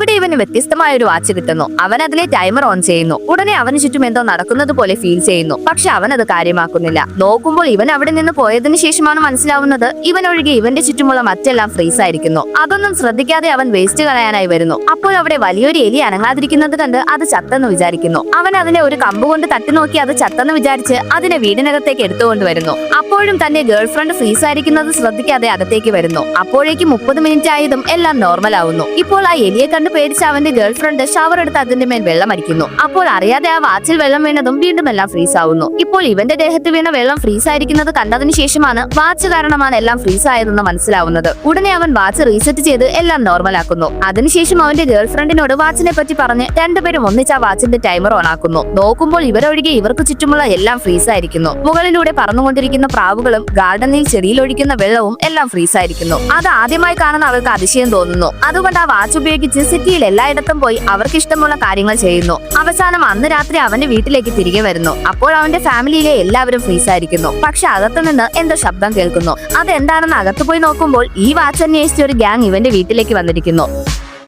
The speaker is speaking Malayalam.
ഇവിടെ ഇവന് വ്യത്യസ്തമായ ഒരു വാച്ച് കിട്ടുന്നു. അവൻ അതിലെ ടൈമർ ഓൺ ചെയ്യുന്നു. ഉടനെ അവന് ചുറ്റും എന്തോ നടക്കുന്നത് പോലെ ഫീൽ ചെയ്യുന്നു. പക്ഷെ അവൻ അത് കാര്യമാക്കുന്നില്ല. നോക്കുമ്പോൾ ഇവൻ അവിടെ നിന്ന് പോയതിനു ശേഷമാണ് മനസ്സിലാവുന്നത് ഇവൻ ഒഴികെ ഇവന്റെ ചുറ്റുമുള്ള മറ്റെല്ലാം ഫ്രീസ് ആയിരിക്കുന്നു. അതൊന്നും ശ്രദ്ധിക്കാതെ അവൻ വേസ്റ്റ് കളയാനായി വരുന്നു. അപ്പോൾ അവിടെ വലിയൊരു എലി അനങ്ങാതിരിക്കുന്നത് കണ്ട് അത് ചത്തെന്ന് വിചാരിക്കുന്നു. അവൻ അതിനെ ഒരു കമ്പ് കൊണ്ട് തട്ടി നോക്കി അത് ചത്തെന്ന് വിചാരിച്ച് അതിനെ വീടിനകത്തേക്ക് എടുത്തുകൊണ്ടുവരുന്നു. അപ്പോഴും തന്റെ ഗേൾ ഫ്രണ്ട് ഫ്രീസ് ആയിരിക്കുന്നത് ശ്രദ്ധിക്കാതെ അകത്തേക്ക് വരുന്നു. അപ്പോഴേക്കും 30 മിനിറ്റ് ആയതും എല്ലാം നോർമൽ ആവുന്നു. ഇപ്പോൾ ആ എലിയെ കണ്ട് പേടിച്ച അവന്റെ ഗേൾ ഫ്രണ്ട് ഷവർ എടുത്ത് അതിന്റെ മേൽ വെള്ളം അടിക്കുന്നു. അപ്പോൾ അറിയാതെ ആ വാച്ചിൽ വെള്ളം വീണതും വീണ്ടും എല്ലാം ഫ്രീസ് ആവുന്നു. ഇപ്പോൾ ഇവന്റെ ദേഹത്ത് വീണ വെള്ളം ഫ്രീസ് ആയിരിക്കുന്നത് കണ്ടതിന് ശേഷമാണ് വാച്ച് കാരണമാണ് എല്ലാം ഫ്രീസ് ആയതെന്ന് മനസ്സിലാവുന്നത്. ഉടനെ അവൻ വാച്ച് റീസെറ്റ് ചെയ്ത് എല്ലാം നോർമൽ ആക്കുന്നു. അതിനുശേഷം അവന്റെ ഗേൾ ഫ്രണ്ടിനോട് വാച്ചിനെ പറ്റി പറഞ്ഞ് രണ്ടുപേരും ഒന്നിച്ച് ആ വാച്ചിന്റെ ടൈമർ ഓൺ ആക്കുന്നു. നോക്കുമ്പോൾ ഇവരൊഴികെ ഇവർക്ക് ചുറ്റുമുള്ള എല്ലാം ഫ്രീസ് ആയിരിക്കുന്നു. മുകളിലൂടെ പറന്നുകൊണ്ടിരിക്കുന്ന പ്രാവുകളും ഗാർഡനിൽ ചെടിയിലൊഴിക്കുന്ന വെള്ളവും എല്ലാം ഫ്രീസ് ആയിരിക്കുന്നു. അത് ആദ്യമായി കാണുന്ന അവർക്ക് അതിശയം തോന്നുന്നു. അതുകൊണ്ട് ആ വാച്ച് ഉപയോഗിച്ച് സിറ്റിയിൽ എല്ലായിടത്തും പോയി അവർക്ക് ഇഷ്ടമുള്ള കാര്യങ്ങൾ ചെയ്യുന്നു. അവസാനം അന്ന് രാത്രി അവന്റെ വീട്ടിലേക്ക് തിരികെ വരുന്നു. അപ്പോൾ അവന്റെ ഫാമിലിയിലെ എല്ലാവരും ഫ്രീസ് ആയിരിക്കുന്നു. പക്ഷെ അകത്തു നിന്ന് എന്തോ ശബ്ദം കേൾക്കുന്നു. അതെന്താണെന്ന് അകത്തു പോയി നോക്കുമ്പോൾ ഈ വാച്ച് അന്വേഷിച്ച ഒരു ഗ്യാങ് ഇവന്റെ വീട്ടിലേക്ക് വന്നിരിക്കുന്നു.